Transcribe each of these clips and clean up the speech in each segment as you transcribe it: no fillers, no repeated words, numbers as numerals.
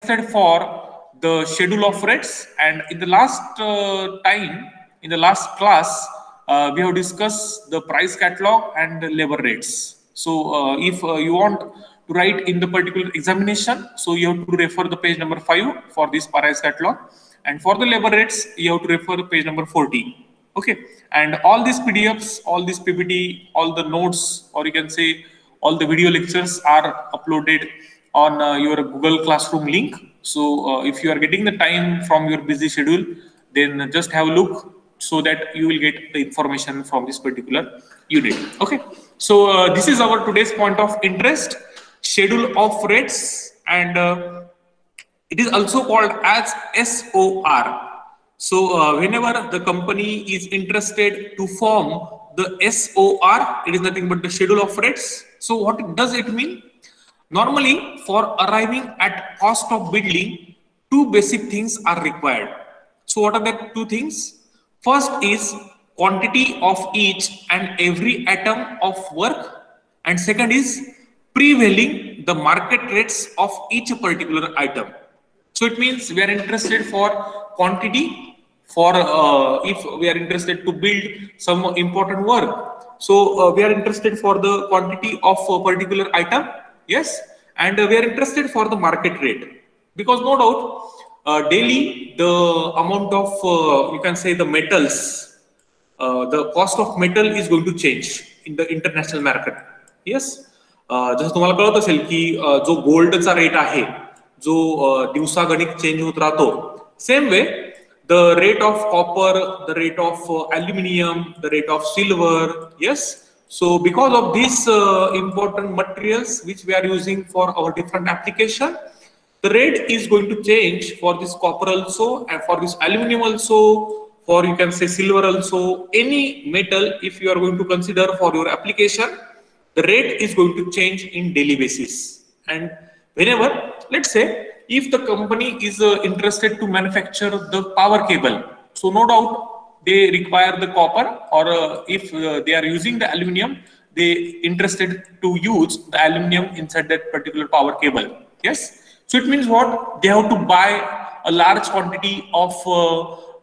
interested for the schedule of rates, and in the last in the last class, we have discussed the price catalog and the labor rates. So, if you want to write in the particular examination, so you have to refer the page number 5 for this price catalog, and for the labor rates, you have to refer the page number 40. Okay, and all these PDFs, all this PPT, all the notes, or you can say all the video lectures are uploaded on your Google Classroom link. So if you are getting the time from your busy schedule, then just have a look so that you will get the information from this particular unit. Okay, so this is our today's point of interest, schedule of rates, and it is also called as SOR. So whenever the company is interested to form the SOR, it is nothing but the schedule of rates. So what does it mean? Normally, for arriving at cost of building, two basic things are required. So what are the two things? First is quantity of each and every item of work, and second is prevailing the market rates of each particular item. So it means we are interested for quantity, for if we are interested to build some important work. So we are interested for the quantity of a particular item, yes, and we are interested for the market rate, because no doubt daily the amount of you can say the metals, the cost of metal is going to change in the international market. Yes, जसं तुम्हाला कळत असेल की जो गोल्डचा rate आहे जो दिवसागणिक change होत राहतो, same way the rate of copper, the rate of aluminum, the rate of silver. Yes, so because of these important materials which we are using for our different application, the rate is going to change for this copper also, and for this aluminum also, for you can say silver also. Any metal, if you are going to consider for your application, the rate is going to change in daily basis. And whenever, let's say, if the company is interested to manufacture the power cable, so no doubt they require the copper, or if they are using the aluminum, they interested to use the aluminum inside that particular power cable. Yes, so it means what? They have to buy a large quantity of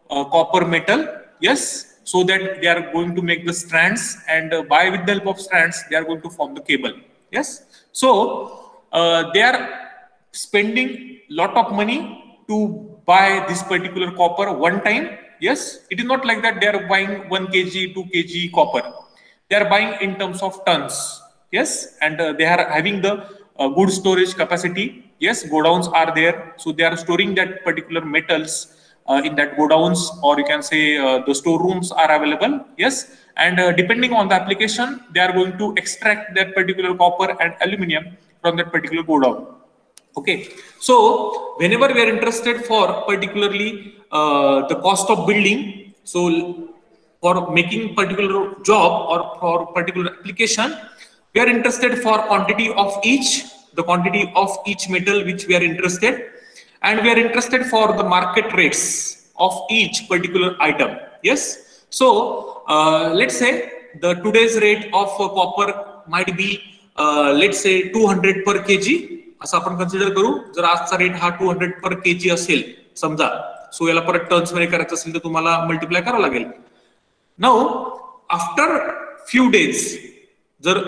copper metal. Yes, so that they are going to make the strands, and by with the help of strands they are going to form the cable. Yes, so they are spending lot of money to buy this particular copper one time. Yes, it is not like that they are buying 1 kg, 2 kg copper. They are buying in terms of tons. Yes, and they are having the good storage capacity. Yes, godowns are there, so they are storing that particular metals in that godowns, or you can say the storerooms are available. Yes, and depending on the application, they are going to extract that particular copper and aluminum from that particular godown. Okay, so whenever we are interested for particularly the cost of building, so for making particular job or for particular application, we are interested for quantity of each, the quantity of each metal which we are interested, and we are interested for the market rates of each particular item. Yes, so let's say the today's rate of copper might be let's say 200 per kg. असं आपण consider करू. जर आजचा rate हा 200 पर KG असेल समजा, so याला परत टर्न्स मध्ये करायचं असेल तर तुम्हाला मल्टिप्लाय करावं लागेल. नाउ आफ्टर फ्यू डेज, जर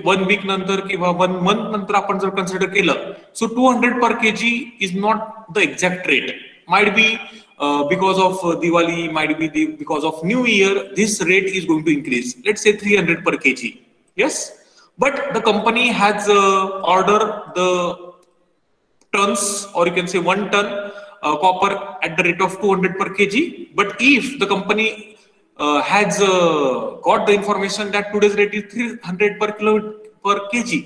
1 वीक नंतर किंवा 1 मंथ नंतर आपण जर कन्सिडर केलं, so 200 per KG is not the exact rate. Might be because of Diwali, might be because of New Year, this rate is going to increase. Let's say 300 per kg. Yes, but the company has ordered the tons, or you can say 1 ton copper at the rate of 200 per kg. But if the company has got the information that today's rate is 300 per kg,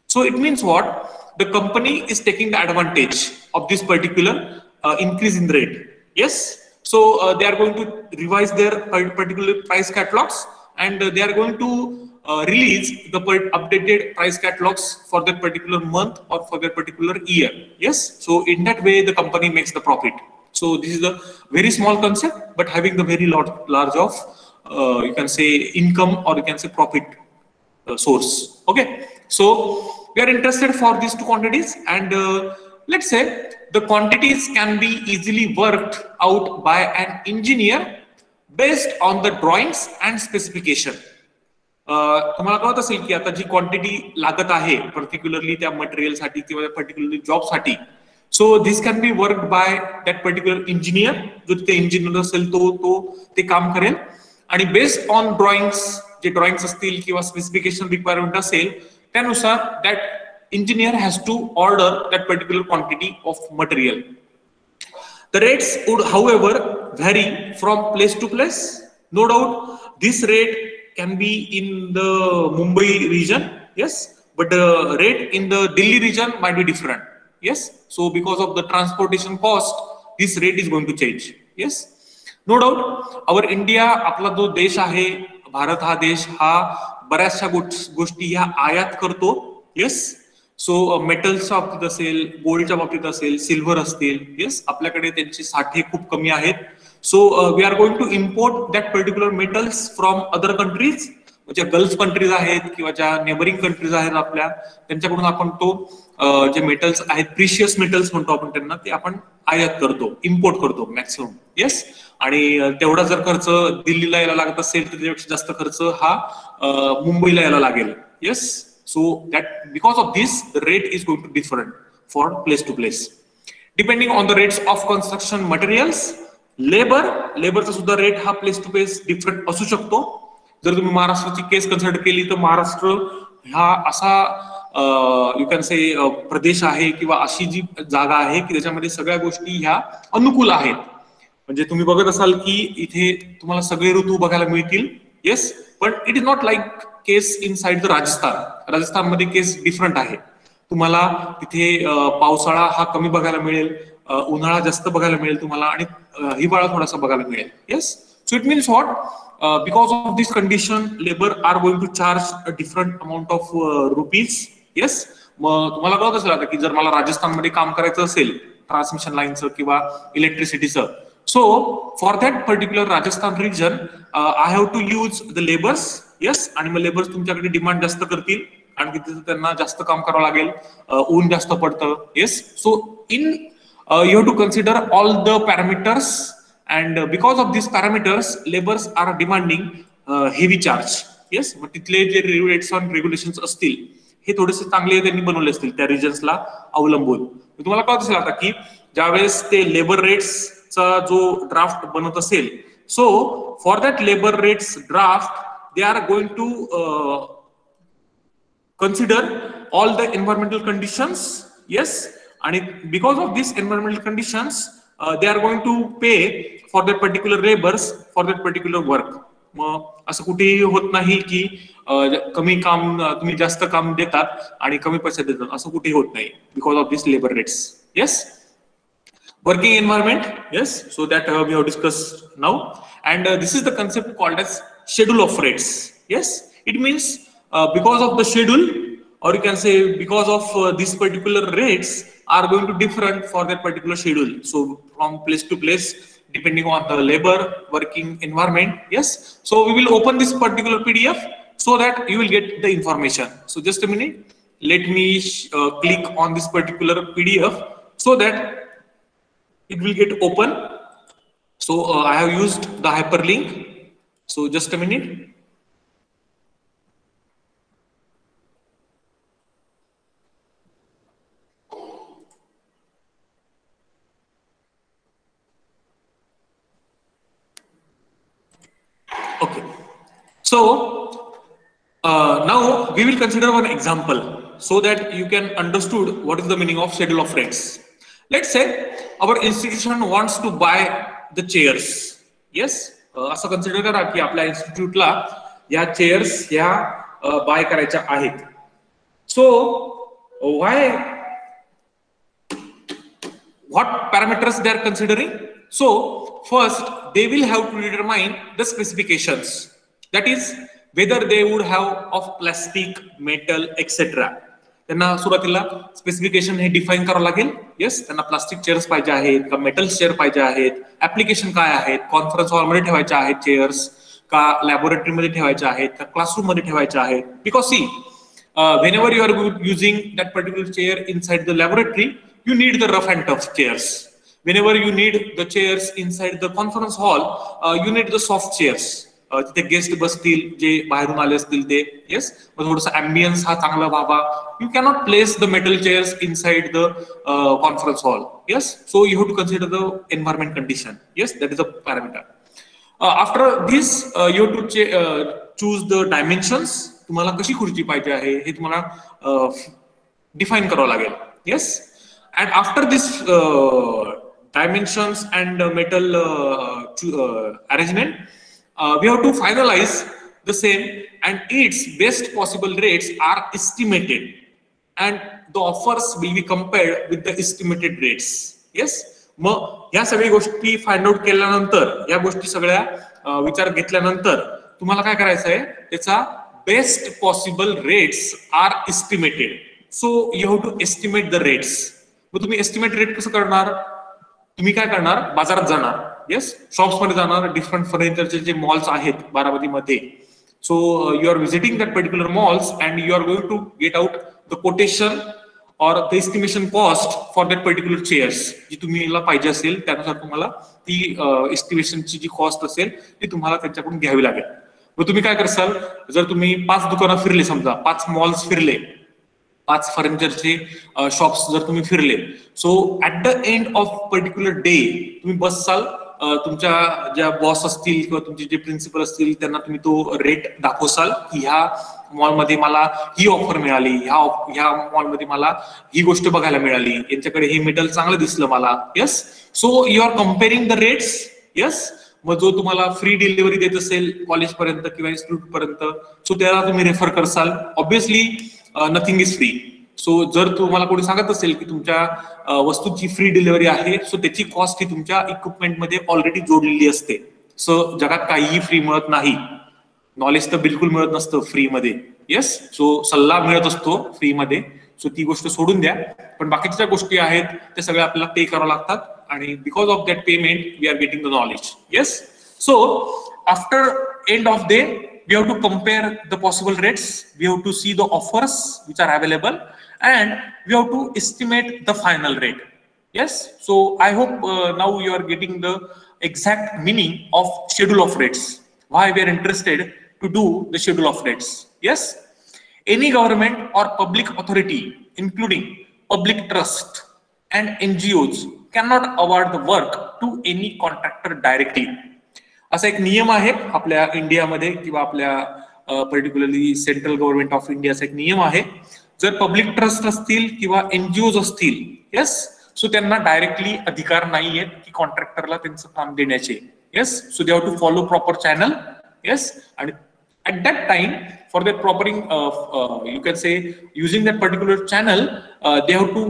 so it means what? The company is taking the advantage of this particular increase in the rate. Yes, so they are going to revise their particular price catalogs, and they are going to release the updated price catalogs for that particular month or for that particular year. Yes, so in that way the company makes the profit. So this is a very small concept, but having the very large of you can say income, or you can say profit source. Okay, so we are interested for these two quantities, and let's say the quantities can be easily worked out by an engineer based on the drawings and specification. तुम्हाला कळत असेल की आता जी quantity लागत आहे particularly त्या मटेरियलसाठी किंवा पर्टिक्युलरली जॉबसाठी, so this can be worked by that particular engineer. जो तिथे इंजिनियर असेल तो ते काम करेल आणि बेस्ड ऑन ड्रॉइंग्स, जे ड्रॉइंग्स असतील किंवा स्पेसिफिकेशन रिक्वायरमेंट असेल त्यानुसार that engineer has to order that particular quantity of material. The rates would, however, vary from place to place. No doubt, this rate can be in the Mumbai region, yes, but the rate in the Delhi region might be different, yes. So, because of the transportation cost, this rate is going to change, yes. No doubt, our India, आपला जो देश आहे, भारत हा देश हा बऱ्याचशा गोष्टी ह्या आयात करतो, yes. सो मेटल्सच्या बाबतीत असेल, गोल्डच्या बाबतीत असेल, सिल्वर असतील, येस, आपल्याकडे त्यांचे साठे खूप कमी आहेत. So we are going to import that particular metals from other countries, म्हणजे गल्फ कंट्रीज आहेत किंवा ज्या नेबरिंग कंट्रीज आहेत आपल्या, त्यांच्याकडून आपण तो जे मेटल्स आहेत, प्रिशियस मेटल्स म्हणतो आपण त्यांना, ते आपण आयात करतो, इम्पोर्ट करतो मॅक्सिमम, येस. आणि तेवढा जर खर्च दिल्लीला यायला लागत असेल तर त्यापेक्षा जास्त खर्च हा मुंबईला यायला लागेल, yes. So that because of this, the rate is going to different for place to place, depending on the rates of construction materials. Laborचा सुद्धा रेट हा प्लेस टू प्लेस डिफरंट असू शकतो. जर तुम्ही महाराष्ट्राची केस कन्सिडर केली तर महाराष्ट्र हा असा यू कॅन से प्रदेश आहे किंवा अशी जी जागा आहे की त्याच्यामध्ये सगळ्या गोष्टी ह्या अनुकूल आहेत. म्हणजे तुम्ही बघत असाल की इथे तुम्हाला सगळे ऋतू बघायला मिळतील, येस, पण it is not like case inside the Rajasthan. राजस्थानमध्ये केस डिफरंट आहे. तुम्हाला तिथे पावसाळा हा कमी बघायला मिळेल, उन्हाळा जास्त बघायला मिळेल तुम्हाला, आणि हिवाळा थोडासा बघायला मिळेल, yes. So it means what, because of this condition labour are going to charge a different amount of rupees, yes. मग तुम्हाला कळत असेल आता की जर मला राजस्थानमध्ये काम करायचं असेल ट्रान्समिशन लाईनचं किंवा इलेक्ट्रिसिटीचं, so for that particular Rajasthan region I have to use the labors, yes. आणि मग लेबर्स तुमच्याकडे डिमांड जास्त करतील आणि तिथे त्यांना जास्त काम करावं लागेल, ऊन जास्त पडतं, yes. So in you have to consider all the parameters, and because of these parameters labors are demanding heavy charge, yes. मग तिथले जे रेट्स ऑन रेग्युलेशन्स असतील हे थोडेसे चांगले त्यांनी बनवले असतील त्या रिजन्सला अवलंबून. तुम्हाला कळत असेल आता की ज्यावेळेस ते लेबर रेट्स चा जो ड्राफ्ट बनत असेल, so for that labour rates draft they are going to consider all the environmental conditions, yes. आणि because of this environmental conditions they are going to pay for that particular labours for that particular work. मग असं कुठेही होत नाही की कमी काम तुम्ही जास्त काम देतात आणि कमी पैसे देतात, असं कुठेही होत नाही because of this labour rates, yes. Working environment, yes, so that we have discussed now, and this is the concept called as schedule of rates, yes. It means because of the schedule, or you can say because of these particular rates are going to different for that particular schedule, so from place to place depending on the labor working environment, yes. So we will open this particular PDF so that you will get the information. So just a minute, let me click on this particular PDF so that it will get open. So I have used the hyperlink. So just a minute. Okay. So now we will consider one example so that you can understood what is the meaning of schedule of rates. Let's say our institution wants to buy the chairs, yes. असं consider करा की आपल्या इन्स्टिट्यूटला या chairs ह्या bye करायच्या आहेत. So what parameters they are considering? So first they will have to determine the specifications, that is whether they would have of plastic, metal, etc. त्यांना सुरुवातीला स्पेसिफिकेशन हे डिफाईन करावं लागेल, येस. त्यांना प्लास्टिक चेअर्स पाहिजे आहेत का मेटल चेअर पाहिजे आहेत, ऍप्लिकेशन काय आहेत, कॉन्फरन्स हॉलमध्ये ठेवायच्या आहेत चेअर्स का लॅबोरेटरीमध्ये ठेवायच्या आहेत का क्लासरूम मध्ये ठेवायच्या आहेत. Because see whenever you are using that particular chair inside the laboratory, you need the rough and tough chairs. Whenever you need the chairs inside the conference hall, you need the soft chairs. तिथे guest बसतील जे बाहेरून आले असतील ते. Yes, मग थोडंसं ambience हा चांगला व्हावा. You cannot place the metal chairs inside the conference hall. Yes, so you have to consider the environment condition. Yes, that is a parameter. After this you have to choose the dimensions. तुम्हाला कशी खुर्ची पाहिजे आहे हे तुम्हाला define करावं लागेल. Yes, and after this dimensions and metal arrangement, we have to finalize the same, and its best possible rates are estimated, and the offers will be compared with the estimated rates. Yes, मग ह्या सगळ्या गोष्टी find out केल्यानंतर, या गोष्टी सगळ्या विचार घेतल्यानंतर तुम्हाला काय करायचं आहे, त्याचा best possible rates are estimated. So you have to estimate the rates. मग तुम्ही एस्टिमेट रेट कसं करणार? तुम्ही काय करणार? बाजारात जाणार. येस, शॉप्स मध्ये जाणार. डिफरंट फर्निचरचे जे मॉल्स आहेत बारामतीमध्ये, so you are visiting that particular malls and you are going to get out the quotation और the estimation cost for that particular chairs. जी तुम्हाला पाहिजे असेल त्यानुसार तुम्हाला ती एस्टिमेशनची जी कॉस्ट असेल ती तुम्हाला त्यांच्याकडून घ्यावी लागेल. मग तुम्ही काय करसाल? जर तुम्ही 5 दुकानं फिरले, समजा 5 मॉल्स फिरले, 5 फर्निचरचे शॉप्स जर तुम्ही फिरले, so at the end of particular day तुम्ही बससाल, तुमच्या ज्या बॉस असतील किंवा तुमचे जे प्रिन्सिपल असतील त्यांना तुम्ही तो रेट दाखवसाल की ह्या मॉलमध्ये मला ही ऑफर मिळाली, ह्या मॉलमध्ये मला ही गोष्ट बघायला मिळाली, यांच्याकडे हे मेटल चांगलं दिसलं मला. Yes, so you are comparing the rates. Yes, मग जो तुम्हाला फ्री डिलिव्हरी देत असेल कॉलेज पर्यंत किंवा इन्स्टिट्यूट पर्यंत, सो त्याला तुम्ही रेफर करसाल. Obviously nothing is free. So जर तुम्हाला कोणी सांगत असेल की तुमच्या वस्तूची फ्री डिलिव्हरी आहे, सो त्याची कॉस्ट ही तुमच्या इक्विपमेंट मध्ये ऑलरेडी जोडलेली असते. सो जगात काहीही फ्री मिळत नाही. नॉलेज तर बिलकुल मिळत नसतं फ्री मध्ये. येस, सो सल्ला मिळत असतो फ्री मध्ये, सो ती गोष्ट सोडून द्या. पण बाकीच्या ज्या गोष्टी आहेत त्या सगळ्या आपल्याला पे करावं लागतात, आणि because of that payment we are getting the knowledge. Yes, so after end of day we have to compare the possible rates, we have to see the offers which are available, and we have to estimate the final rate. Yes, so I hope now you are getting the exact meaning of schedule of rates, why we are interested to do the schedule of rates. Yes, any government or public authority including public trust and NGOs cannot award the work to any contractor directly. असा एक नियम आहे आपल्या इंडियामध्ये किंवा आपल्या particularly central government of इंडियाचा एक नियम आहे. जर पब्लिक ट्रस्ट असतील किंवा एनजीओज असतील, येस, सो त्यांना डायरेक्टली अधिकार नाही आहेत की कॉन्ट्रॅक्टरला त्यांचं काम देण्याचे. Yes, so they have to follow proper channel. Yes, आणि at that time for that propering you can say using that particular channel they have to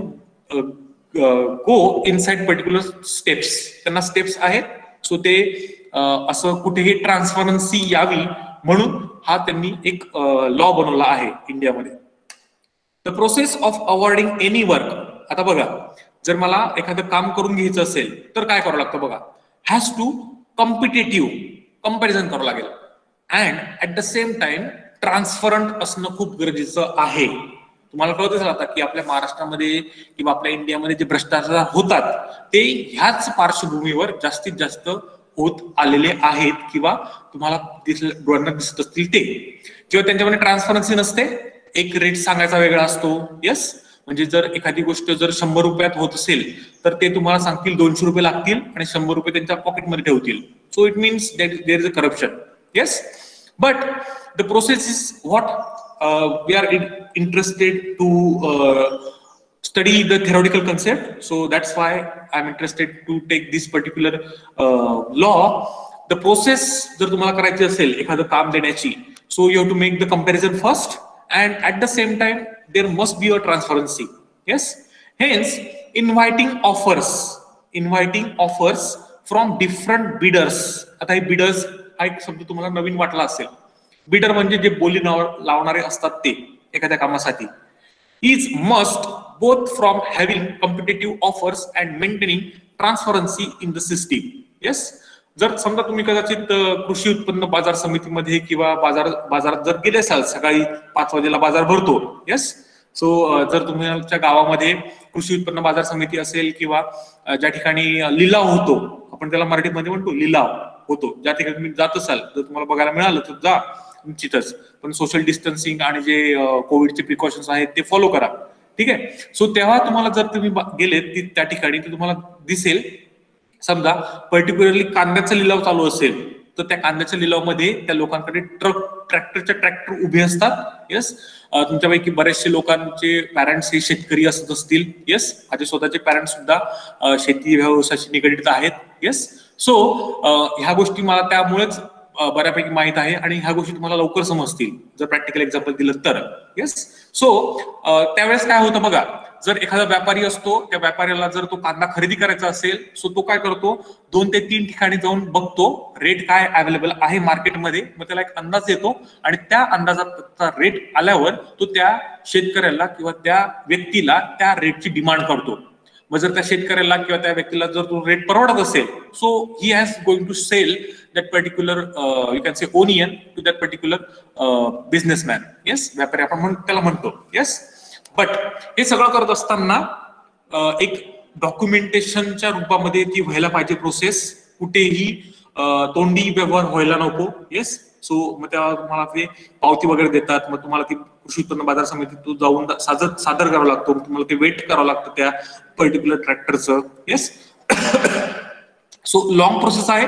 go inside particular steps. त्यांना स्टेप्स आहेत. सो ते असं कुठेही transparency यावी म्हणून हा त्यांनी एक लॉ बनवला आहे इंडियामध्ये. The process of awarding any work. आता बघा, जर मला एखादं काम करून घ्यायचं असेल तर काय करावं लागतं बघा, हॅज टू कॉम्पिटेटिव्ह कंपॅरिझन करावं लागेल, and at the same time transparent असणं खूप गरजेचं आहे. तुम्हाला कळत असेल आता की आपल्या महाराष्ट्रामध्ये किंवा आपल्या इंडियामध्ये जे भ्रष्टाचार होतात ते ह्याच पार्श्वभूमीवर जास्तीत जास्त होत आलेले आहेत, किंवा तुम्हाला डोळ्यांना दिसत असतील ते. जेव्हा त्यांच्यामध्ये ट्रान्सपरन्सी नसते, एक रेट सांगायचा वेगळा असतो. येस, म्हणजे जर एखादी गोष्ट जर 100 रुपयात होत असेल तर ते तुम्हाला सांगतील 200 रुपये लागतील आणि 100 रुपये त्यांच्या पॉकेटमध्ये ठेवतील. So it means that there is a corruption. Yes, but the process is what we are interested to study the theoretical concept, so that's why I'm interested to take this particular law. The process जर तुम्हाला करायची असेल एखादं काम देण्याची, so you have to make the comparison first, and at the same time there must be a transparency. Yes, hence inviting offers from different bidders. आता हे bidders हा एक शब्द तुम्हाला नवीन वाटला असेल. बिडर म्हणजे जे बोली लावणारे असतात ते एखाद्या कामासाठी. Is must both from having competitive offers and maintaining transparency in the system. Yes, जर समजा तुम्ही कदाचित कृषी उत्पन्न बाजार समितीमध्ये किंवा बाजारात जर गेले असाल, सकाळी 5 वाजेला बाजार भरतो. येस, सो जर तुमच्या गावामध्ये कृषी उत्पन्न बाजार समिती असेल किंवा ज्या ठिकाणी लिलाव होतो, आपण त्याला मराठीमध्ये म्हणतो लिलाव होतो, ज्या ठिकाणी तुम्ही जात असाल, जर तुम्हाला बघायला मिळालं तर जा निश्चितच, पण सोशल डिस्टन्सिंग आणि जे कोविडचे प्रिकॉशन्स आहेत ते फॉलो करा. ठीक आहे. सो तेव्हा तुम्हाला जर तुम्ही गेलेत त्या ठिकाणी तर तुम्हाला दिसेल, समजा पर्टिक्युलरली कांद्याचा लिलाव चालू असेल तर त्या कांद्याच्या लिलावामध्ये त्या लोकांकडे ट्रॅक्टरच्या ट्रॅक्टर उभे असतात. येस. तुमच्यापैकी बरेचसे लोकांचे पॅरेंट्स हे शेतकरी असत असतील. येस. माझे स्वतःचे पॅरेंट्स सुद्धा शेती व्यवसायाशी निगडित आहेत. येस. सो ह्या गोष्टी मला त्यामुळेच बऱ्यापैकी माहित आहे आणि ह्या गोष्टी तुम्हाला लवकर समजतील जर प्रॅक्टिकल एक्झाम्पल दिलं तर. येस. सो त्यावेळेस काय होतं बघा, जर एखादा व्यापारी असतो, त्या व्यापाऱ्याला जर तो कांदा खरेदी करायचा असेल, सो तो काय करतो, 2 ते 3 ठिकाणी जाऊन बघतो रेट काय अवेलेबल आहे मार्केटमध्ये, मग त्याला एक अंदाज येतो आणि त्या अंदाजाचा रेट आल्यावर तो त्या शेतकऱ्याला किंवा त्या व्यक्तीला त्या रेटची डिमांड करतो. मग जर त्या शेतकऱ्याला किंवा त्या व्यक्तीला जर तो रेट परवडत असेल, so he has going to sell that particular you can say onion to that particular businessman. Yes. व्यापारी आपण त्याला म्हणतो. येस. बट हे सगळं करत असताना एक डॉक्युमेंटेशनच्या रूपामध्ये ती व्हायला पाहिजे प्रोसेस, कुठेही तोंडी व्यवहार व्हायला नको. येस. सो मग तेव्हा तुम्हाला ते पावती वगैरे देतात, मग तुम्हाला ती कृषी उत्पन्न बाजार समितीत जाऊन सादर करावं लागतो, तुम्हाला ते वेट करावं लागतं त्या पर्टिक्युलर ट्रॅक्टरचं. येस. सो लॉंग प्रोसेस आहे.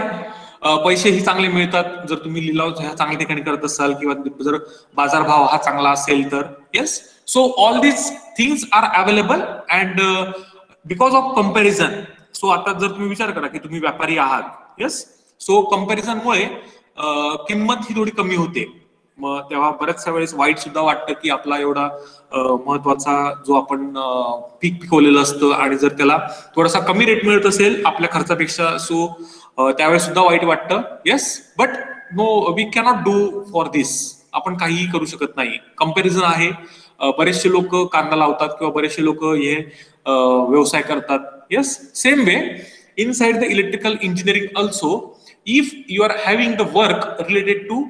पैसेही चांगले मिळतात जर तुम्ही लिलाव ह्या चांगल्या ठिकाणी करत असाल किंवा जर बाजारभाव हा चांगला असेल तर. Yes. So all these things are available and because of comparison. So आता जर तुम्ही विचार करा की तुम्ही व्यापारी आहात. येस. सो कंपॅरिझनमुळे किंमत ही थोडी कमी होते. मग तेव्हा बऱ्याचशा वेळेस वाईट सुद्धा वाटतं की आपला एवढा महत्वाचा जो आपण पीक पिकवलेलं असतं आणि जर त्याला थोडासा कमी रेट मिळत असेल आपल्या खर्चापेक्षा, सो त्यावेळेस सुद्धा वाईट वाटतं. Yes. But no, we cannot do for this. आपण काहीही करू शकत नाही. कंपॅरिझन आहे. बरेचसे लोक कांदा लावतात किंवा बरेचसे लोक हे व्यवसाय करतात. Yes. Same way inside the electrical engineering also, if you are having the work related to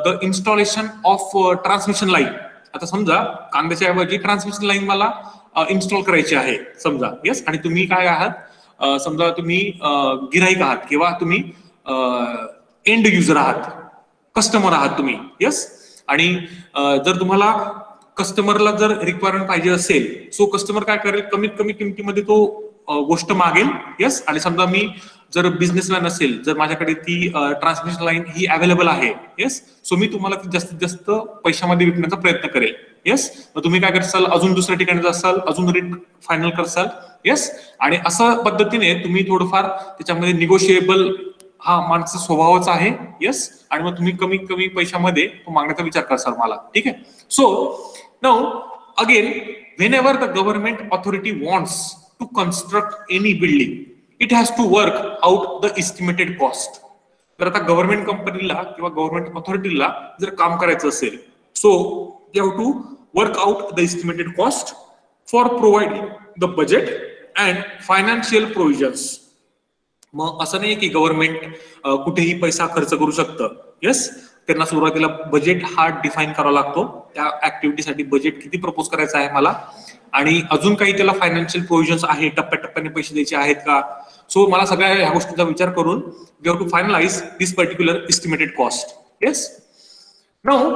the installation of transmission line. आता समजा कांद्याच्या ऐवजी ट्रान्समिशन लाईन मला इन्स्टॉल करायची आहे समजा. येस. आणि तुम्ही काय आहात, समजा तुम्ही गिराईक आहात किंवा तुम्ही एंड युजर आहात, कस्टमर आहात तुम्ही. येस. आणि जर तुम्हाला कस्टमरला जर रिक्वायरमेंट पाहिजे असेल, सो कस्टमर काय करेल, कमीत कमी किमतीमध्ये तो गोष्ट मागेल. येस. आणि समजा मी जर बिझनेसमॅन असेल, जर माझ्याकडे ती ट्रान्समिशन लाईन ही अवेलेबल आहे. येस. सो मी तुम्हाला ती जास्तीत जास्त पैशामध्ये विकण्याचा प्रयत्न करेल. येस. मग तुम्ही काय करसाल, अजून दुसऱ्या ठिकाणी जासाल, अजून रेट फायनल करसाल. येस. आणि असं पद्धतीने तुम्ही थोडंफार त्याच्यामध्ये निगोशिएबल हा माणसा स्वभावच आहे. येस. आणि मग तुम्ही कमी कमी पैशामध्ये तो मागण्याचा विचार करसाल मला. ठीक आहे. So now again, whenever the government authority wants to construct any building, it has to work out the estimated cost. तर आता गव्हर्नमेंट कंपनीला किंवा गव्हर्नमेंट ऑथॉरिटीला जर काम करायचं असेल, so they have to work out the estimated cost for providing the budget and financial provisions. मग असं नाही की गव्हर्नमेंट कुठेही पैसा खर्च करू शकतं. येस. त्यांना सुरुवातीला बजेट हा डिफाईन करावा लागतो, त्या ऍक्टिव्हिटीसाठी बजेट किती प्रपोज करायचं आहे मला, आणि अजून काही त्याला फायनान्शियल प्रोव्हिजन्स आहे, टप्प्याटप्प्याने पैसे द्यायचे आहेत का. सो मला सगळ्या ह्या गोष्टींचा विचार करून we have to finalise this particular estimated cost. Yes. Now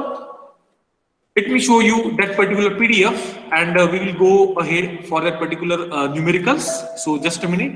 let me show you that particular PDF and we will go ahead for that particular numericals. So just a minute.